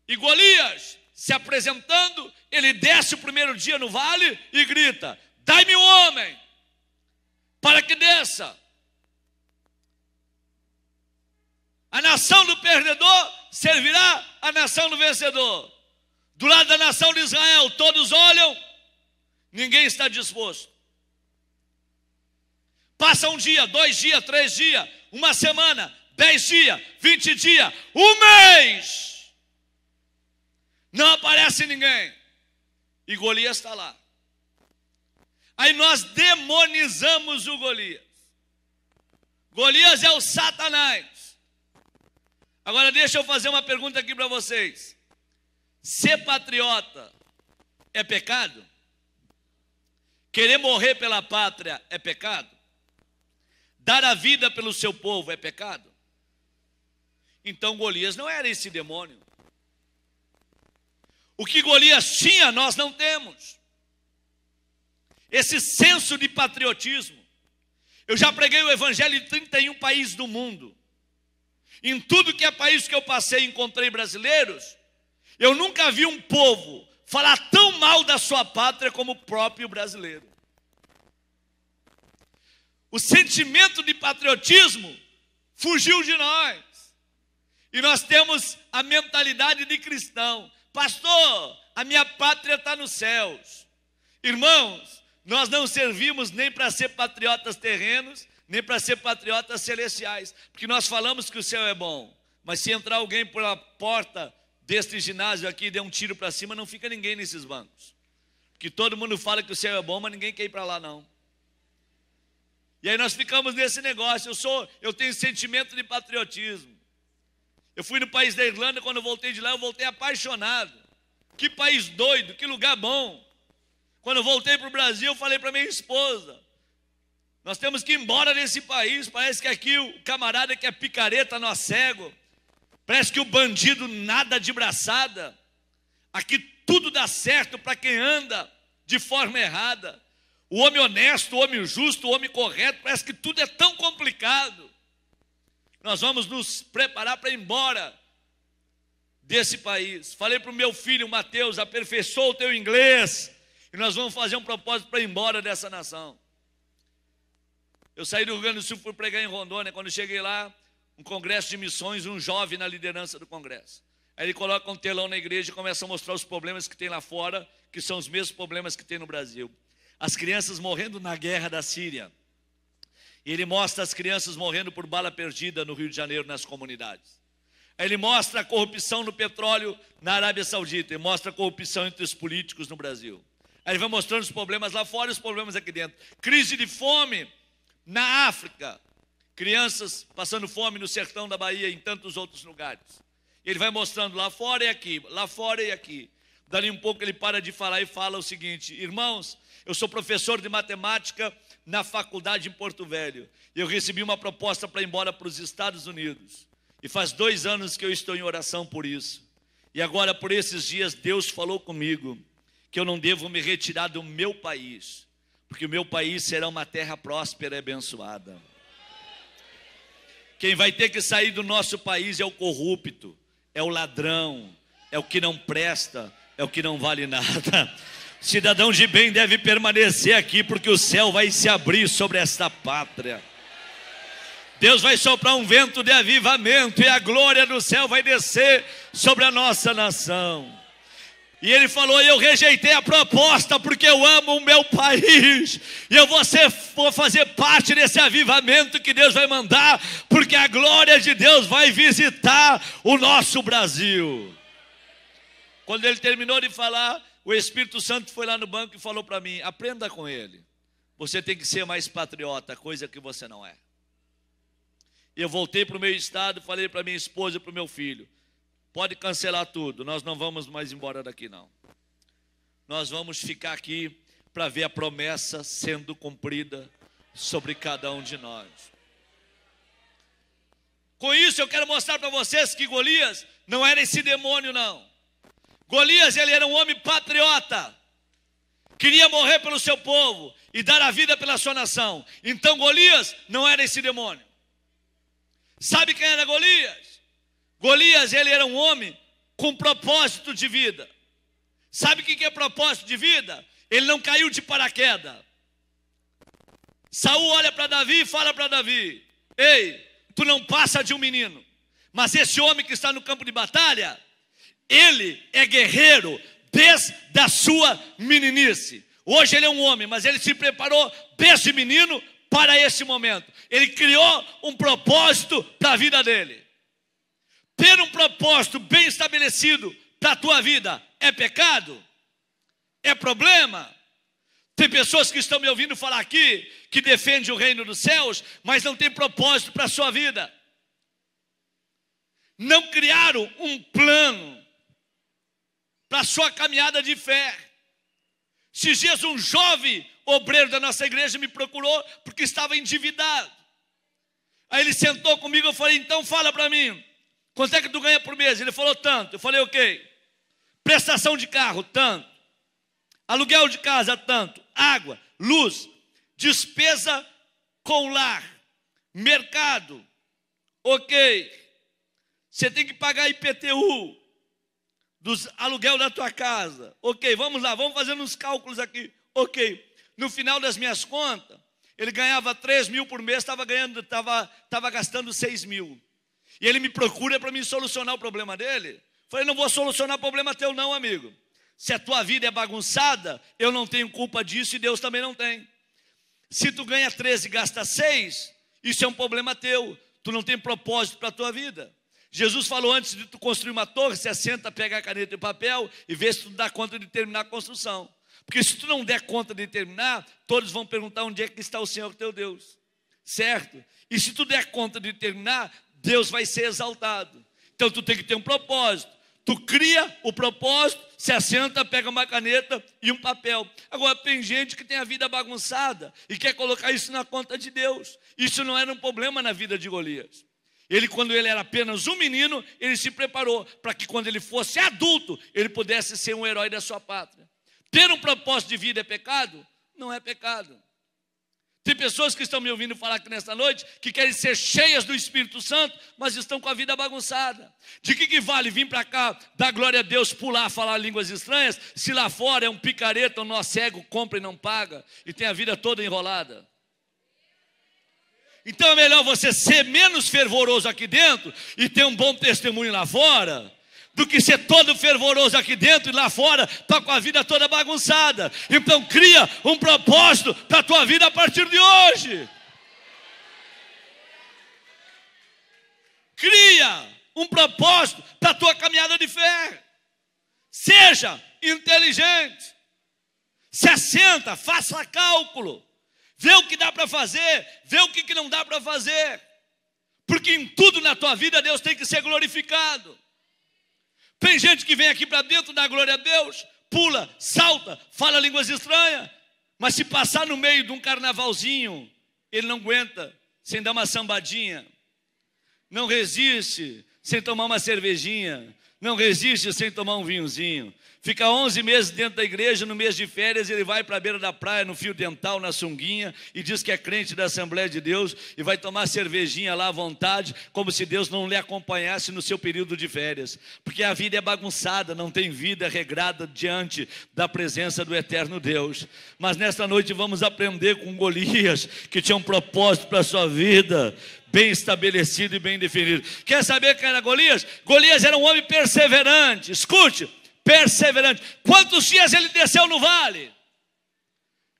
E Golias, se apresentando, ele desce o primeiro dia no vale e grita: dai-me um homem para que desça. A nação do perdedor servirá a nação do vencedor. Do lado da nação de Israel, todos olham, ninguém está disposto. Passa um dia, 2 dias, 3 dias, uma semana, 10 dias, 20 dias, um mês. Não aparece ninguém. E Golias está lá. Aí nós demonizamos o Golias. Golias é o Satanás. Agora deixa eu fazer uma pergunta aqui para vocês. Ser patriota é pecado? Querer morrer pela pátria é pecado? Dar a vida pelo seu povo é pecado? Então Golias não era esse demônio. O que Golias tinha, nós não temos. Esse senso de patriotismo. Eu já preguei o evangelho em 31 países do mundo. Em tudo que é país que eu passei e encontrei brasileiros, eu nunca vi um povo falar tão mal da sua pátria como o próprio brasileiro. O sentimento de patriotismo fugiu de nós. E nós temos a mentalidade de cristão. Pastor, a minha pátria está nos céus. Irmãos, nós não servimos nem para ser patriotas terrenos, nem para ser patriotas celestiais. Porque nós falamos que o céu é bom. Mas se entrar alguém pela porta deste ginásio aqui e der um tiro para cima, não fica ninguém nesses bancos. Porque todo mundo fala que o céu é bom, mas ninguém quer ir para lá não. E aí nós ficamos nesse negócio. Eu tenho sentimento de patriotismo. Eu fui no país da Irlanda, quando eu voltei de lá, eu voltei apaixonado. Que país doido, que lugar bom. Quando eu voltei para o Brasil, eu falei para minha esposa: nós temos que ir embora desse país. Parece que aqui o camarada que é picareta, nós cego. Parece que o bandido nada de braçada. Aqui tudo dá certo para quem anda de forma errada. O homem honesto, o homem justo, o homem correto, parece que tudo é tão complicado. Nós vamos nos preparar para ir embora desse país. Falei para o meu filho, Mateus: aperfeiçoa o teu inglês. E nós vamos fazer um propósito para ir embora dessa nação. Eu saí do Rio Grande do Sul, fui pregar em Rondônia. Quando cheguei lá, um congresso de missões, um jovem na liderança do congresso. Aí ele coloca um telão na igreja e começa a mostrar os problemas que tem lá fora, que são os mesmos problemas que tem no Brasil. As crianças morrendo na guerra da Síria. E ele mostra as crianças morrendo por bala perdida no Rio de Janeiro, nas comunidades. Aí ele mostra a corrupção no petróleo na Arábia Saudita. E mostra a corrupção entre os políticos no Brasil. Aí ele vai mostrando os problemas lá fora e os problemas aqui dentro. Crise de fome na África. Crianças passando fome no sertão da Bahia e em tantos outros lugares. Ele vai mostrando lá fora e aqui, lá fora e aqui. Dali um pouco ele para de falar e fala o seguinte: irmãos, eu sou professor de matemática na faculdade em Porto Velho. E eu recebi uma proposta para ir embora para os Estados Unidos. E faz 2 anos que eu estou em oração por isso. E agora, por esses dias, Deus falou comigo que eu não devo me retirar do meu país, porque o meu país será uma terra próspera e abençoada. Quem vai ter que sair do nosso país é o corrupto, é o ladrão, é o que não presta, é o que não vale nada. Cidadão de bem deve permanecer aqui, porque o céu vai se abrir sobre esta pátria. Deus vai soprar um vento de avivamento e a glória do céu vai descer sobre a nossa nação. E ele falou: eu rejeitei a proposta porque eu amo o meu país. E eu vou fazer parte desse avivamento que Deus vai mandar, porque a glória de Deus vai visitar o nosso Brasil. Quando ele terminou de falar, o Espírito Santo foi lá no banco e falou para mim: aprenda com ele. Você tem que ser mais patriota, coisa que você não é. E eu voltei para o meu estado, falei para minha esposa e para o meu filho: pode cancelar tudo, nós não vamos mais embora daqui não. nós vamos ficar aqui para ver a promessa sendo cumprida sobre cada um de nós. Com isso eu quero mostrar para vocês que Golias não era esse demônio não. Golias, ele era um homem patriota, queria morrer pelo seu povo e dar a vida pela sua nação. Então Golias não era esse demônio. Sabe quem era Golias? Golias, ele era um homem com propósito de vida. Sabe o que é propósito de vida? Ele não caiu de paraquedas. Saul olha para Davi e fala para Davi: ei, tu não passa de um menino. Mas esse homem que está no campo de batalha, ele é guerreiro desde a sua meninice. Hoje ele é um homem, mas ele se preparou desde menino para esse momento. Ele criou um propósito para a vida dele. Ter um propósito bem estabelecido para a tua vida é pecado? É problema? Tem pessoas que estão me ouvindo falar aqui, que defendem o reino dos céus, mas não tem propósito para a sua vida. Não criaram um plano para a sua caminhada de fé. Esses dias um jovem obreiro da nossa igreja me procurou porque estava endividado. Aí ele sentou comigo, eu falei: então fala para mim, quanto é que tu ganha por mês? Ele falou: tanto. Eu falei: ok. Prestação de carro, tanto. Aluguel de casa, tanto. Água, luz, despesa com lar, mercado, ok. Você tem que pagar IPTU dos aluguel da tua casa, ok. Vamos lá, vamos fazendo uns cálculos aqui, ok. No final das minhas contas, ele ganhava 3 mil por mês, estava gastando 6 mil. E ele me procura para me solucionar o problema dele. Falei: não vou solucionar problema teu não, amigo. Se a tua vida é bagunçada, eu não tenho culpa disso e Deus também não tem. Se tu ganha 13 e gasta 6, isso é um problema teu. Tu não tem propósito para a tua vida. Jesus falou: antes de tu construir uma torre, você senta, pega a caneta e o papel e vê se tu dá conta de terminar a construção. Porque se tu não der conta de terminar, todos vão perguntar onde é que está o Senhor teu Deus. Certo? E se tu der conta de terminar, Deus vai ser exaltado. Então tu tem que ter um propósito. Tu cria o propósito, se assenta, pega uma caneta e um papel. Agora tem gente que tem a vida bagunçada e quer colocar isso na conta de Deus. Isso não era um problema na vida de Golias. Ele, quando ele era apenas um menino, ele se preparou para que quando ele fosse adulto, ele pudesse ser um herói da sua pátria. Ter um propósito de vida é pecado? Não é pecado. Tem pessoas que estão me ouvindo falar aqui nesta noite, que querem ser cheias do Espírito Santo, mas estão com a vida bagunçada. De que vale vir para cá, dar glória a Deus, pular, falar línguas estranhas, se lá fora é um picareta, um nó cego, compra e não paga, e tem a vida toda enrolada? Então é melhor você ser menos fervoroso aqui dentro e ter um bom testemunho lá fora, do que ser todo fervoroso aqui dentro e lá fora está com a vida toda bagunçada. Então cria um propósito para a tua vida a partir de hoje. Cria um propósito para a tua caminhada de fé. Seja inteligente. Se assenta, faça cálculo. Vê o que dá para fazer, vê o que não dá para fazer. Porque em tudo na tua vida Deus tem que ser glorificado. Tem gente que vem aqui para dentro, dá glória a Deus, pula, salta, fala línguas estranhas, mas se passar no meio de um carnavalzinho, ele não aguenta sem dar uma sambadinha, não resiste sem tomar uma cervejinha, não resiste sem tomar um vinhozinho. Fica 11 meses dentro da igreja, no mês de férias ele vai para a beira da praia, no fio dental, na sunguinha, e diz que é crente da Assembleia de Deus, e vai tomar cervejinha lá à vontade, como se Deus não lhe acompanhasse no seu período de férias. Porque a vida é bagunçada, não tem vida regrada diante da presença do eterno Deus. Mas nesta noite vamos aprender com Golias, que tinha um propósito para a sua vida, bem estabelecido e bem definido. Quer saber quem era Golias? Golias era um homem perseverante. Escute, perseverante. Quantos dias ele desceu no vale?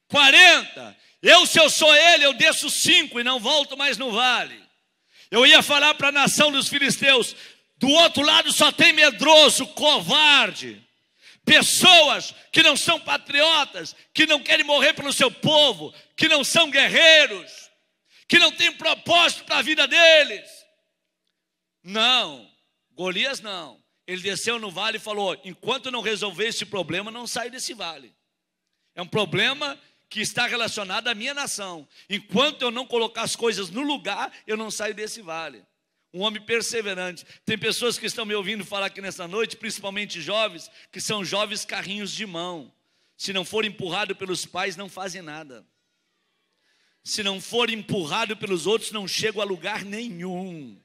40. Se eu sou ele, eu desço 5 e não volto mais no vale. Eu ia falar para a nação dos filisteus: do outro lado só tem medroso, covarde, pessoas que não são patriotas, que não querem morrer pelo seu povo, que não são guerreiros, que não têm propósito para a vida deles. Não, Golias não. Ele desceu no vale e falou: enquanto não resolver esse problema, não sai desse vale. É um problema que está relacionado à minha nação. Enquanto eu não colocar as coisas no lugar, eu não saio desse vale. Um homem perseverante. Tem pessoas que estão me ouvindo falar aqui nessa noite, principalmente jovens, que são jovens carrinhos de mão. Se não for empurrado pelos pais, não fazem nada. Se não for empurrado pelos outros, não chego a lugar nenhum.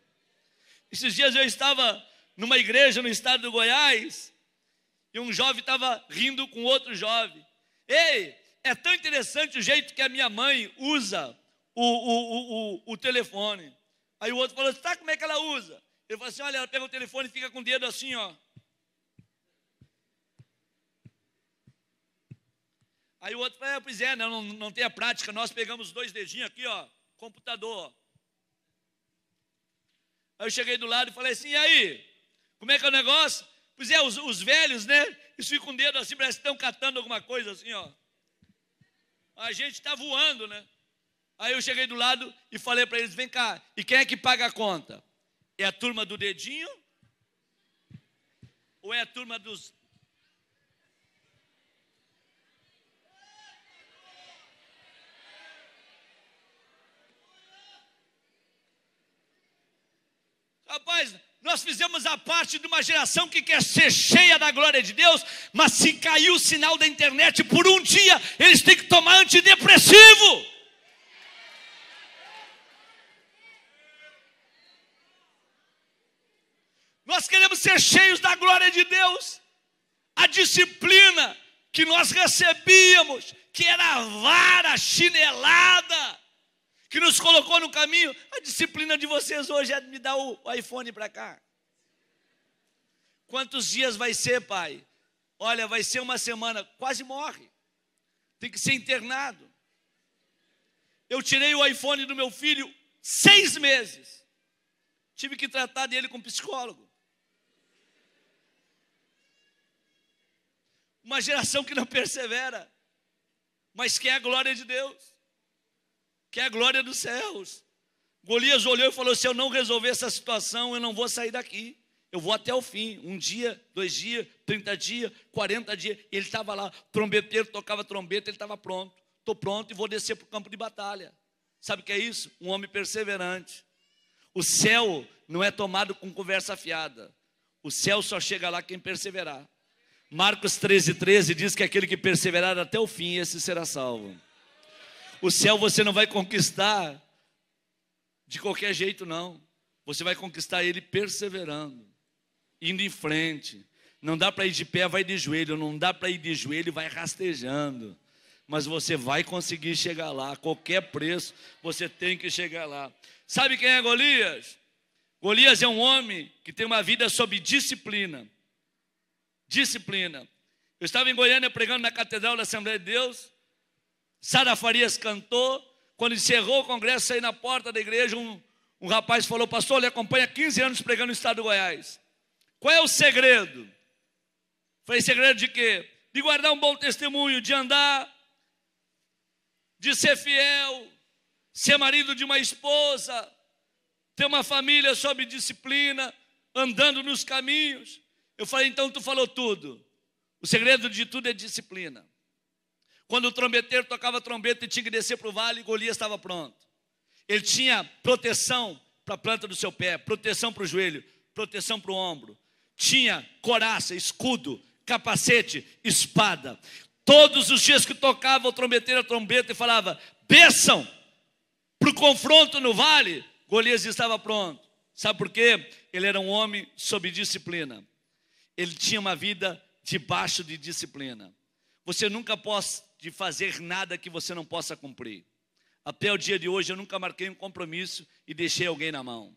Esses dias eu estava numa igreja no estado do Goiás, e um jovem estava rindo com outro jovem. Ei, é tão interessante o jeito que a minha mãe usa o telefone. Aí o outro falou: sabe como é que ela usa? Ele falou assim: olha, ela pega o telefone e fica com o dedo assim, ó. Aí o outro falou: pois é, não tem a prática, nós pegamos os 2 dedinhos aqui, ó, computador. Aí eu cheguei do lado e falei assim: e aí, como é que é o negócio? Pois é, os velhos, né, eles ficam com o dedo assim, parece que estão catando alguma coisa assim, ó. A gente está voando, né? Aí eu cheguei do lado e falei para eles: vem cá, e quem é que paga a conta? É a turma do dedinho? Ou é a turma dos... Rapaz, nós fizemos a parte de uma geração que quer ser cheia da glória de Deus, mas se caiu o sinal da internet por um dia, eles têm que tomar antidepressivo. Nós queremos ser cheios da glória de Deus. A disciplina que nós recebíamos, que era a vara chinelada, que nos colocou no caminho, a disciplina de vocês hoje é me dar o iPhone para cá. Quantos dias vai ser, pai? Olha, vai ser uma semana, quase morre. Tem que ser internado. Eu tirei o iPhone do meu filho 6 meses. Tive que tratar dele com psicólogo. Uma geração que não persevera, mas quer a glória de Deus, quer a glória dos céus. Golias olhou e falou: se eu não resolver essa situação, eu não vou sair daqui. Eu vou até o fim, 1 dia, 2 dias, 30 dias, 40 dias. Ele estava lá, trombeteiro, tocava trombeta, ele estava pronto. Estou pronto e vou descer para o campo de batalha. Sabe o que é isso? Um homem perseverante. O céu não é tomado com conversa fiada. O céu só chega lá quem perseverar. Marcos 13:13 diz que aquele que perseverar até o fim, esse será salvo. O céu você não vai conquistar de qualquer jeito, não. Você vai conquistar ele perseverando, indo em frente. Não dá para ir de pé, vai de joelho. Não dá para ir de joelho, vai rastejando. Mas você vai conseguir chegar lá. A qualquer preço, você tem que chegar lá. Sabe quem é Golias? Golias é um homem que tem uma vida sob disciplina. Disciplina. Eu estava em Goiânia pregando na Catedral da Assembleia de Deus. Sara Farias cantou. Quando encerrou o congresso, saí na porta da igreja, um rapaz falou: pastor, ele acompanha 15 anos pregando no estado do Goiás. Qual é o segredo? Falei: segredo de quê? De guardar um bom testemunho, de andar, de ser fiel, ser marido de uma esposa, ter uma família sob disciplina, andando nos caminhos. Eu falei: então tu falou tudo. O segredo de tudo é disciplina. Quando o trombeteiro tocava a trombeta e tinha que descer para o vale, Golias estava pronto. Ele tinha proteção para a planta do seu pé, proteção para o joelho, proteção para o ombro. Tinha coraça, escudo, capacete, espada. Todos os dias que tocava o trombeteiro a trombeta e falava: desçam para o confronto no vale, Golias estava pronto. Sabe por quê? Ele era um homem sob disciplina. Ele tinha uma vida debaixo de disciplina. Você nunca pode fazer nada que você não possa cumprir. Até o dia de hoje eu nunca marquei um compromisso e deixei alguém na mão.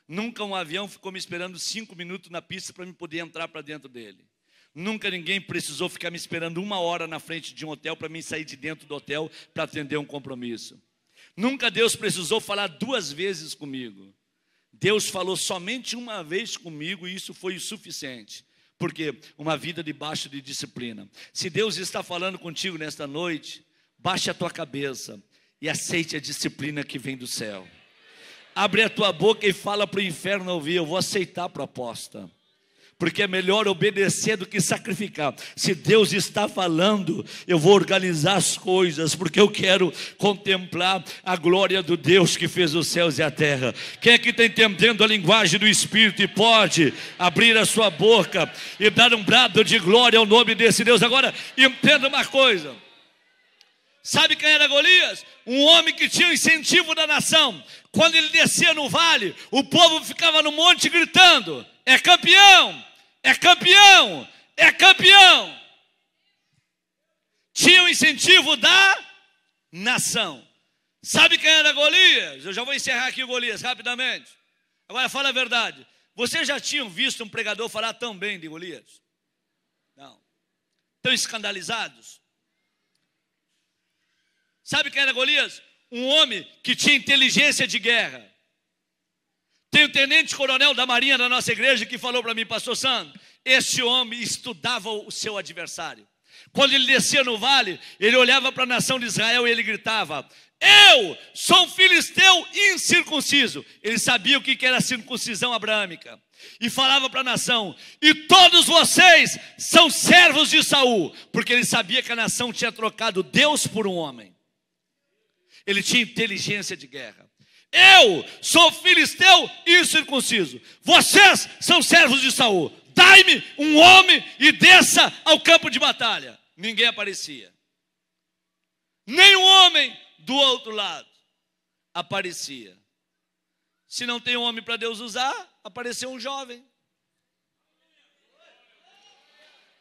Nunca um avião ficou me esperando 5 minutos na pista para me poder entrar para dentro dele. Nunca ninguém precisou ficar me esperando 1 hora na frente de um hotel para mim sair de dentro do hotel para atender um compromisso. Nunca Deus precisou falar 2 vezes comigo. Deus falou somente uma vez comigo e isso foi o suficiente. Porque uma vida debaixo de disciplina. Se Deus está falando contigo nesta noite, baixe a tua cabeça e aceite a disciplina que vem do céu. Abre a tua boca e fala para o inferno ouvir: eu vou aceitar a proposta. porque é melhor obedecer do que sacrificar. Se Deus está falando, eu vou organizar as coisas, porque eu quero contemplar a glória do Deus que fez os céus e a terra. Quem é que está entendendo a linguagem do Espírito e pode abrir a sua boca e dar um brado de glória ao nome desse Deus? Agora, entenda uma coisa. Sabe quem era Golias? Um homem que tinha o incentivo da nação. Quando ele descia no vale, o povo ficava no monte gritando: é campeão, é campeão, é campeão. Tinha o incentivo da nação. Sabe quem era Golias? Eu já vou encerrar aqui o Golias rapidamente. Agora fala a verdade. Vocês já tinham visto um pregador falar tão bem de Golias? Não. Estão escandalizados? Sabe quem era Golias? Um homem que tinha inteligência de guerra. Tem o tenente-coronel da marinha da nossa igreja que falou para mim: pastor Sandro, esse homem estudava o seu adversário. Quando ele descia no vale, ele olhava para a nação de Israel e ele gritava: eu sou um filisteu incircunciso. Ele sabia o que era a circuncisão abraâmica. E falava para a nação: e todos vocês são servos de Saul. Porque ele sabia que a nação tinha trocado Deus por um homem. Ele tinha inteligência de guerra. Eu sou filisteu incircunciso. Vocês são servos de Saul. Dai-me um homem e desça ao campo de batalha. Ninguém aparecia. Nenhum homem do outro lado aparecia. Se não tem homem para Deus usar, apareceu um jovem.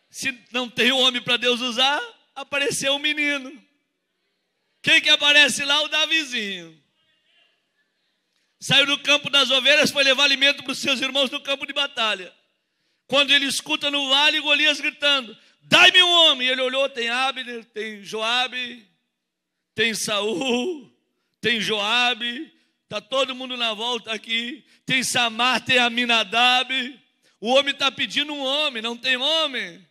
Se não tem homem para Deus usar, apareceu um menino. Quem que aparece lá? O Davizinho. Saiu do campo das ovelhas, foi levar alimento para os seus irmãos no campo de batalha. Quando ele escuta no vale Golias gritando: dai-me um homem. Ele olhou, tem Abner, tem Joabe, tem Saul, tem Joabe, está todo mundo na volta aqui. Tem Samar, tem Aminadab. O homem está pedindo um homem, não tem homem.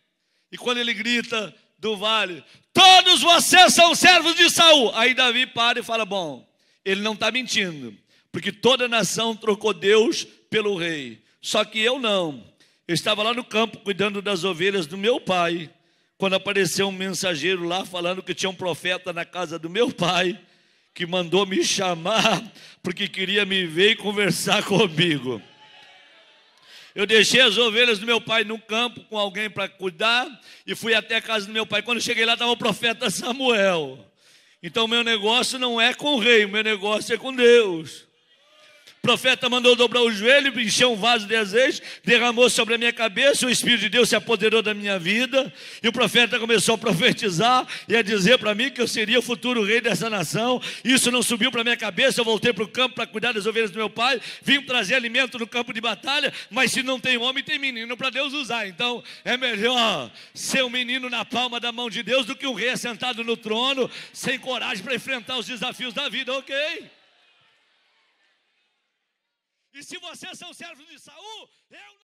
E quando ele grita do vale: todos vocês são servos de Saul. Aí Davi para e fala: bom, ele não está mentindo, porque toda a nação trocou Deus pelo rei. Só que eu não. Eu estava lá no campo cuidando das ovelhas do meu pai, quando apareceu um mensageiro lá falando que tinha um profeta na casa do meu pai, que mandou me chamar porque queria me ver e conversar comigo. Eu deixei as ovelhas do meu pai no campo com alguém para cuidar e fui até a casa do meu pai. Quando cheguei lá estava o profeta Samuel. Então o meu negócio não é com o rei, o meu negócio é com Deus. O profeta mandou dobrar o joelho, encheu um vaso de azeite, derramou sobre a minha cabeça, o Espírito de Deus se apoderou da minha vida, e o profeta começou a profetizar e a dizer para mim que eu seria o futuro rei dessa nação. Isso não subiu para a minha cabeça. Eu voltei para o campo para cuidar das ovelhas do meu pai, vim trazer alimento no campo de batalha, mas se não tem homem, tem menino para Deus usar. Então é melhor ser um menino na palma da mão de Deus do que um rei sentado no trono, sem coragem para enfrentar os desafios da vida, ok? E se vocês são servos de Saul, eu não...